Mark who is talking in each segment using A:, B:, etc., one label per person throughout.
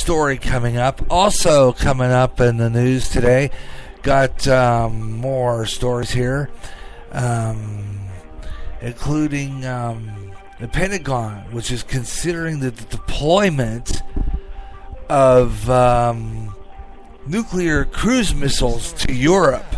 A: story coming up. Also coming up in the news today, got more stories here, including the Pentagon, which is considering the deployment of nuclear cruise missiles to Europe.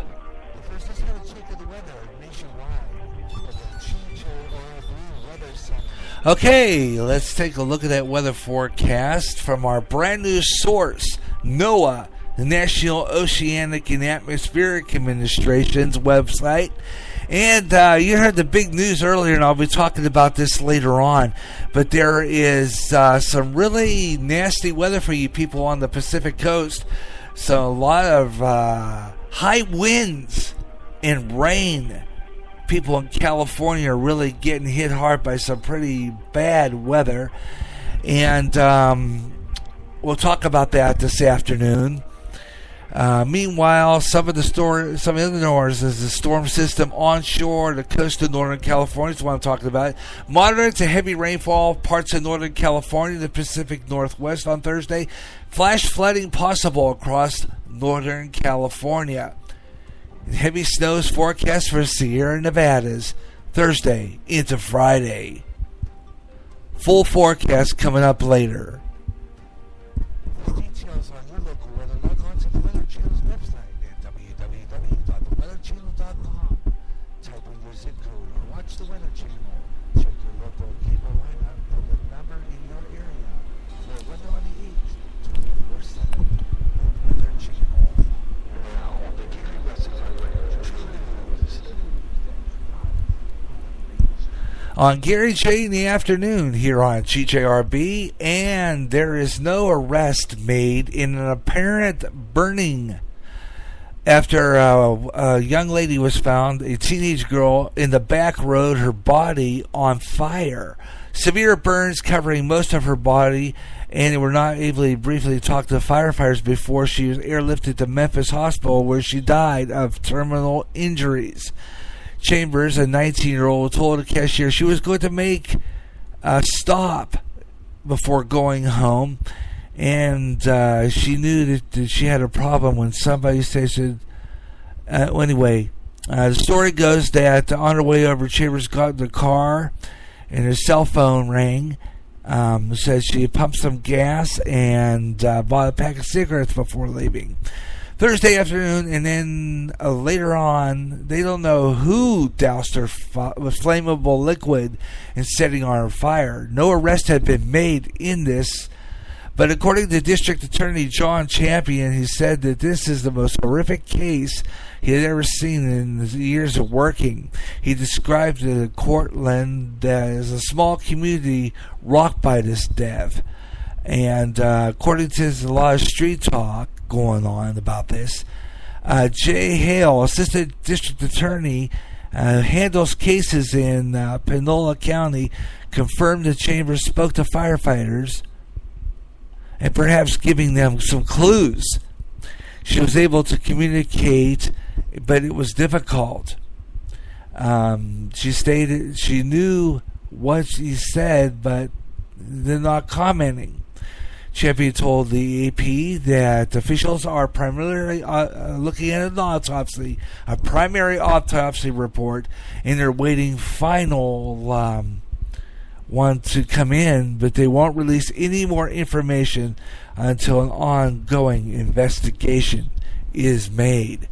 A: Okay, let's take a look at that weather forecast from our brand new source, NOAA, the National Oceanic and Atmospheric Administration's website. And you heard the big news earlier, and I'll be talking about this later on. But there is some really nasty weather for you people on the Pacific Coast. So a lot of high winds and rain. People in California are really getting hit hard by some pretty bad weather. And we'll talk about that this afternoon. Meanwhile, some of the noise is the storm system onshore the coast of Northern California. That's what I'm talking about. Moderate to heavy rainfall parts of Northern California, the Pacific Northwest on Thursday. Flash flooding possible across Northern California. Heavy snows forecast for Sierra Nevadas Thursday into Friday. Full forecast coming up later.
B: Details on your local weather, log on to the Weather Channel's website at www.theweatherchannel.com. Type in your zip code or watch the Weather Channel. Check your local cable lineup for the number in your area. For weather on the 8th, 24/7. Weather Channel. Now, the Gary West
A: on Garyj in the afternoon here on GJRB, and there is no arrest made in an apparent burning after a young lady was found, a teenage girl, in the back road, her body on fire. Severe burns covering most of her body, and they were not able to briefly talk to firefighters before she was airlifted to Memphis Hospital, where she died of terminal injuries. Chambers, a 19-year-old, told a cashier she was going to make a stop before going home, and she knew that she had a problem when somebody said, anyway, the story goes that on her way over, Chambers got in the car, and her cell phone rang. Said she pumped some gas and bought a pack of cigarettes before leaving. Thursday afternoon, and then later on, they don't know who doused her with flammable liquid and setting on her fire. No arrest had been made in this, but according to District Attorney John Champion, he said that this is the most horrific case he had ever seen in his years of working. He described Cortland as a small community rocked by this death. And according to a lot of street talk going on about this, Jay Hale, Assistant District Attorney, handles cases in Panola County, confirmed the Chambers spoke to firefighters and perhaps giving them some clues. She was able to communicate, but it was difficult. She stated she knew what she said, but they're not commenting. Champion told the AP that officials are primarily looking at an autopsy, a primary autopsy report, and they're waiting final one to come in, but they won't release any more information until an ongoing investigation is made.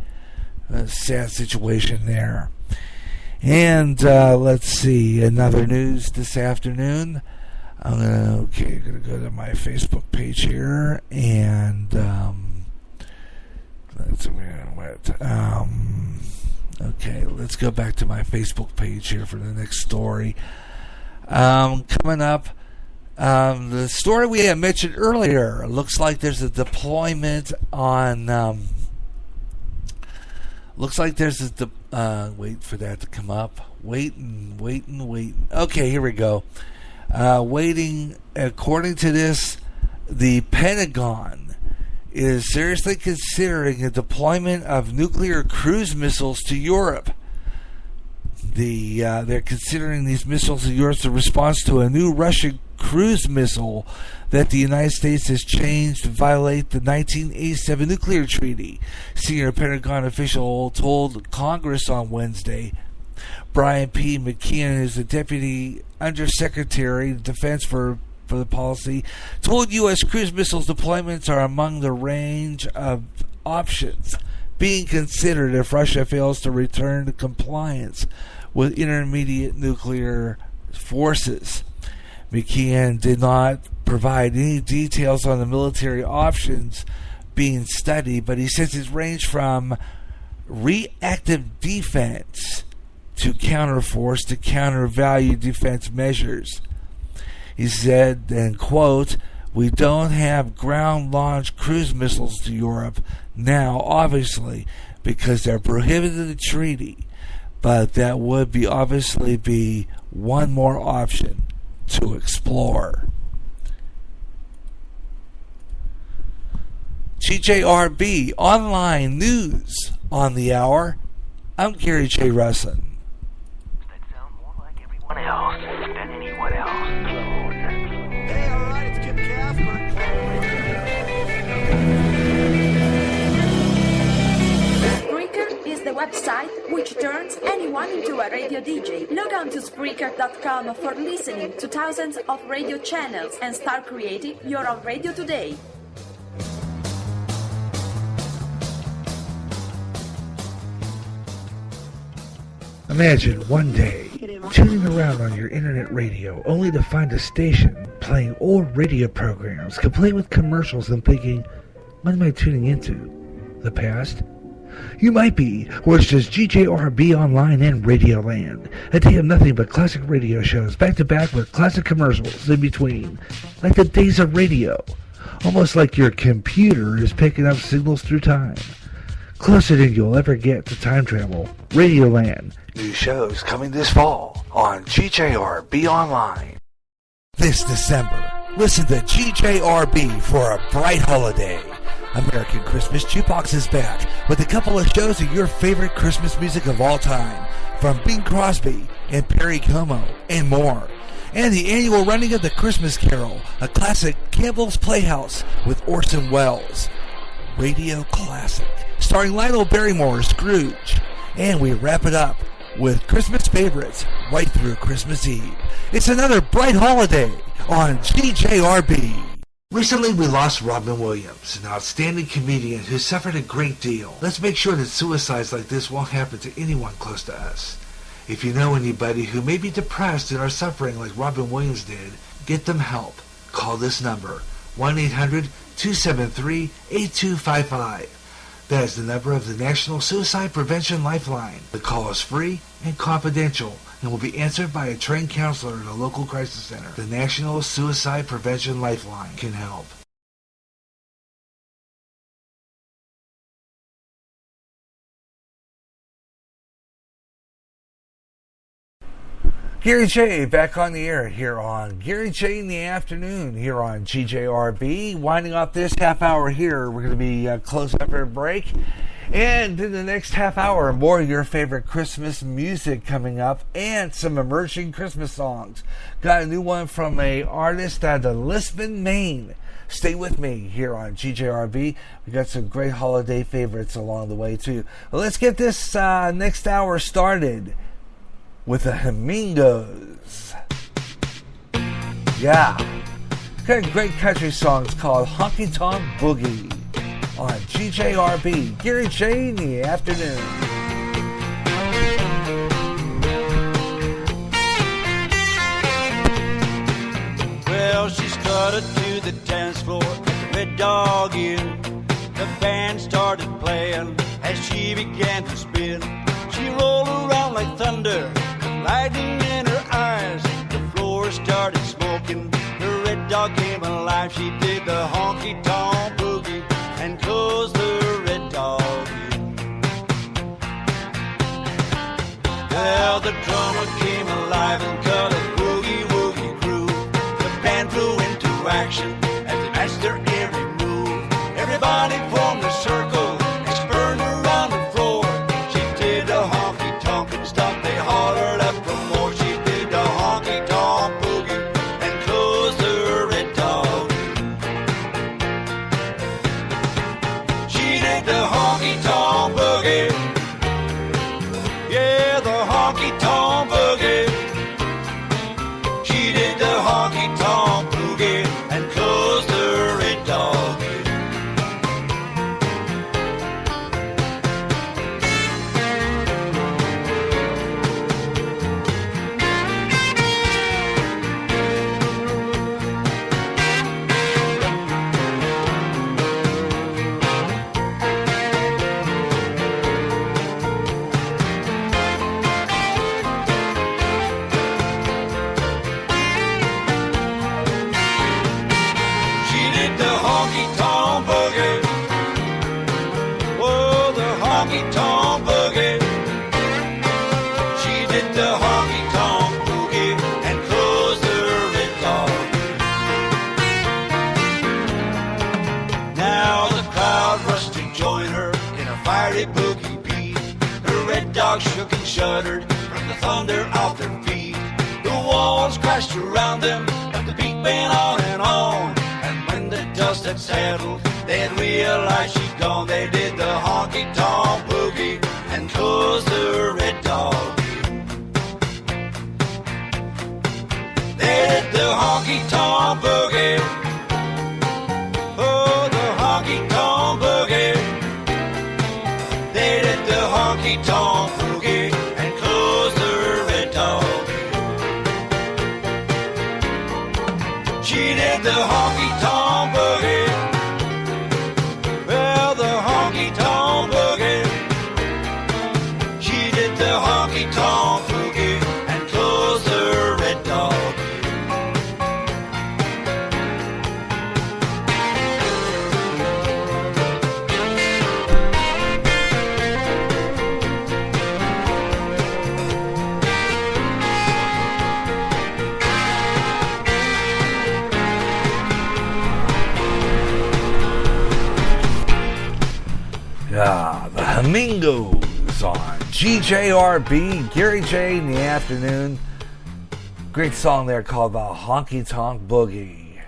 A: A sad situation there. And let's see, another news this afternoon. I'm gonna go to my Facebook page here, and let's go back to my Facebook page here for the next story. Coming up, the story we had mentioned earlier. Looks like there's a deployment on. Looks like there's a wait for that to come up. Waiting. Okay, here we go. Waiting. According to this, the Pentagon is seriously considering a deployment of nuclear cruise missiles to Europe. They're considering these missiles in Europe as a response to a new Russian cruise missile that the United States has changed to violate the 1987 nuclear treaty. Senior Pentagon official told Congress on Wednesday. Brian P. McKeon is the Deputy Undersecretary of Defense for the policy, told U.S. cruise missiles deployments are among the range of options being considered if Russia fails to return to compliance with intermediate nuclear forces. McKeon did not provide any details on the military options being studied, but he says it's ranged from reactive defense to counterforce to counter-value defense measures. He said, and quote, "We don't have ground-launched cruise missiles to Europe now, obviously, because they're prohibited in the treaty, but that would be obviously be one more option to explore." GJRB Online News on the Hour. I'm Gary J. Russin.
C: That sound more like everyone else than anyone else.
B: Hey, all right, it's Kip Casper.
D: Spreaker is the website which turns anyone into a radio DJ. Log on to Spreaker.com for listening to thousands of radio channels and start creating your own radio today.
A: Imagine one day tuning around on your internet radio only to find a station playing old radio programs complete with commercials and thinking, what am I tuning into? The past? You might be, or it's just GJRB Online and Radioland. A day of nothing but classic radio shows back to back with classic commercials in between, like the days of radio. Almost like your computer is picking up signals through time. Closer than you'll ever get to time travel. Radioland. New shows coming this fall on GJRB Online. This December, listen to GJRB for a bright holiday. American Christmas Jukebox is back with a couple of shows of your favorite Christmas music of all time, from Bing Crosby and Perry Como and more. And the annual running of the Christmas Carol, a classic Campbell's Playhouse with Orson Welles. Radio classic, starring Lionel Barrymore's Scrooge. And we wrap it up with Christmas favorites right through Christmas Eve. It's another bright holiday on GJRB. Recently we lost Robin Williams, an outstanding comedian who suffered a great deal. Let's make sure that suicides like this won't happen to anyone close to us. If you know anybody who may be depressed and are suffering like Robin Williams did, get them help. Call this number, 1-800-273-8255. That is the number of the National Suicide Prevention Lifeline. The call is free and confidential and will be answered by a trained counselor at a local crisis center. The National Suicide Prevention Lifeline can help. Gary J back on the air here on Gary J in the afternoon here on GJRB. Winding up this half hour here, we're going to be close after a break. And in the next half hour, more of your favorite Christmas music coming up and some emerging Christmas songs. Got a new one from an artist out of Lisbon, Maine. Stay with me here on GJRB. We got some great holiday favorites along the way too. Well, let's get this next hour started with the Hamingos. Yeah. Got great country songs called Honky Tonk Boogie on GJRB. Gary J in the afternoon.
E: Well, she strutted to the dance floor at the Red Dog Inn. The band started playing as she began to spin. She rolled around like thunder, lightning in her eyes. The floor started smoking, the Red Dog came alive. She did the honky-tonk boogie and closed the Red Dog in. Well, the drummer came alive and cut a boogie-woogie groove. The band flew into action as they matched their every move. Everybody formed a circle and spurned around the floor. She did a honky-tonk and stopped. They hollered up for more. She did the honky-tonk boogie and closed they boogie beat. The red dogs shook and shuddered from the thunder of their feet. The walls crashed around them, but the beat went on and on. And when the dust had settled, they had realized she'd gone. They did the honky-tonk boogie and closed the red dog. They did the honky-tonk boogie. Oh, the honky-tonk boogie. They did the honky-tonk boogie and closed the red dog. She did the honky-tonk boogie. Well, the honky-tonk boogie. She did the honky-tonk boogie and closed the red dog.
A: The Hamingos on GJRB, Garyj in the afternoon. Great song there called the Honky Tonk Boogie.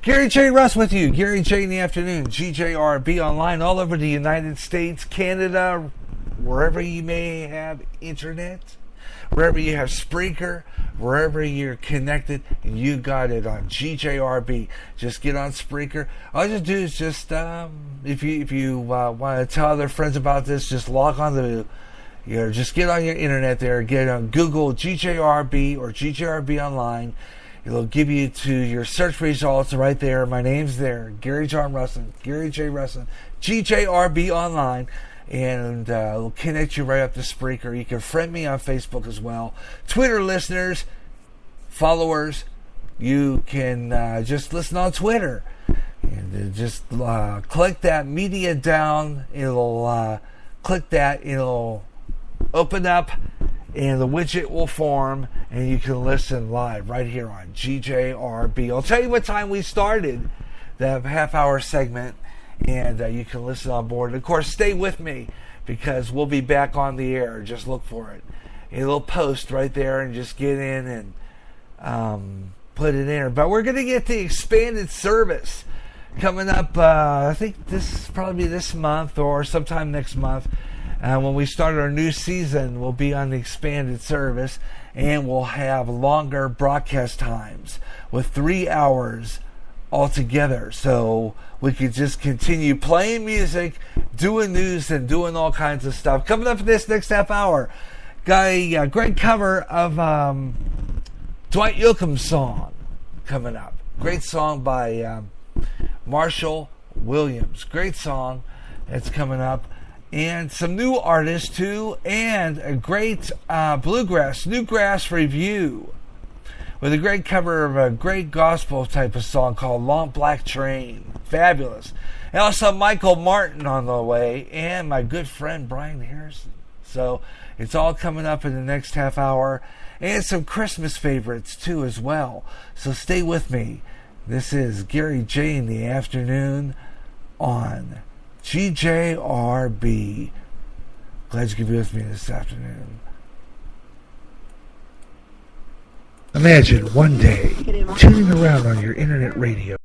A: Gary J. Russ with you, Garyj in the afternoon, GJRB online all over the United States, Canada, wherever you may have internet, wherever you have Spreaker, wherever you're connected, you got it on GJRB. Just get on Spreaker. All you have to do is just, if you want to tell other friends about this, just log on to, just get on your internet there, get on Google GJRB or GJRB online. It'll give you to your search results right there. My name's there, Garyj Russell, Garyj J. Russell, GJRB online. And it'll connect you right up to Spreaker. You can friend me on Facebook as well. Twitter listeners, followers, you can just listen on Twitter. And just click that media down. It'll click that. It'll open up, and the widget will form, and you can listen live right here on GJRB. I'll tell you what time we started the half-hour segment. And you can listen on board. And of course, stay with me because we'll be back on the air. Just look for it. It'll post right there and just get in and put it in there. But we're going to get the expanded service coming up. I think this is probably this month or sometime next month. When we start our new season, we'll be on the expanded service and we'll have longer broadcast times with 3 hours altogether, so we could just continue playing music, doing news, and doing all kinds of stuff. Coming up in this next half hour, got a great cover of Dwight Yoakam's song coming up. Great song by Marshall Williams. Great song that's coming up. And some new artists too, and a great newgrass review with a great cover of a great gospel type of song called Long Black Train. Fabulous. And also Michael Martin on the way, and my good friend Brian Harrison. So it's all coming up in the next half hour. And some Christmas favorites too as well. So stay with me. This is Garyj in the afternoon on GJRB. Glad you could be with me this afternoon. Imagine one day tuning around on your internet radio